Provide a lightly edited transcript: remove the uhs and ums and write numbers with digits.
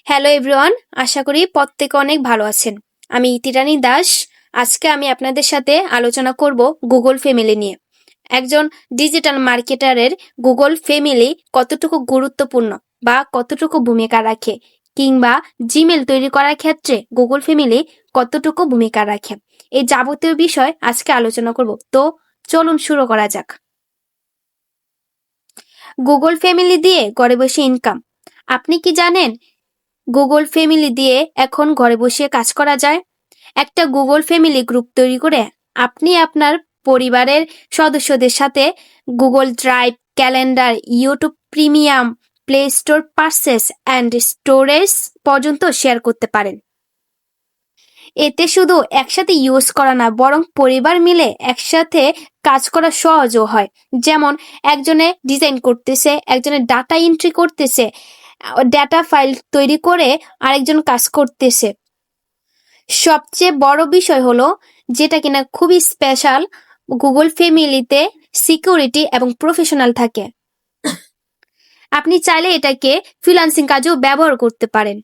Hello everyone, আশা করি প্রত্যেকে অনেক ভালো আছেন। আমি ইতিরানী দাস। আজকে আমি আপনাদের সাথে আলোচনা করব গুগল ফ্যামিলি নিয়ে। একজন ডিজিটাল মার্কেটারের গুগল ফ্যামিলি কতটুকু গুরুত্বপূর্ণ বা কতটুকু ভূমিকা রাখে, কিংবা জিমেল তৈরি করার ক্ষেত্রে গুগল ফ্যামিলি কতটুকু ভূমিকা রাখে, এই যাবতীয় বিষয় আজকে আলোচনা করব। তো চলুন শুরু করা যাক। গুগল ফ্যামিলি দিয়ে ঘরে বসে ইনকাম। আপনি কি জানেন গুগল ফ্যামিলি দিয়ে এখন ঘরে বসে কাজ করা যায়? একটা গুগল ফ্যামিলি গ্রুপ তৈরি করে আপনি আপনার পরিবারের সদস্যদের সাথে Google drive, calendar, YouTube premium, play store purchase and storage পর্যন্ত শেয়ার করতে পারেন। এতে শুধু একসাথে ইউজ করা না, বরং পরিবার মিলে একসাথে কাজ করা সহজও হয়। যেমন একজনে ডিজাইন করতেছে, একজনে ডাটা এন্ট্রি করতেছে, ডাটা ফাইল তৈরি করে আরেকজন কাজ করতেছে। সবচেয়ে বড় বিষয় হলো, যেটা কিনা খুবই স্পেশাল, গুগল ফ্যামিলিতে সিকিউরিটি এবং প্রফেশনাল থাকে। আপনি চাইলে এটাকে ফ্রিল্যান্সিং কাজেও ব্যবহার করতে পারেন।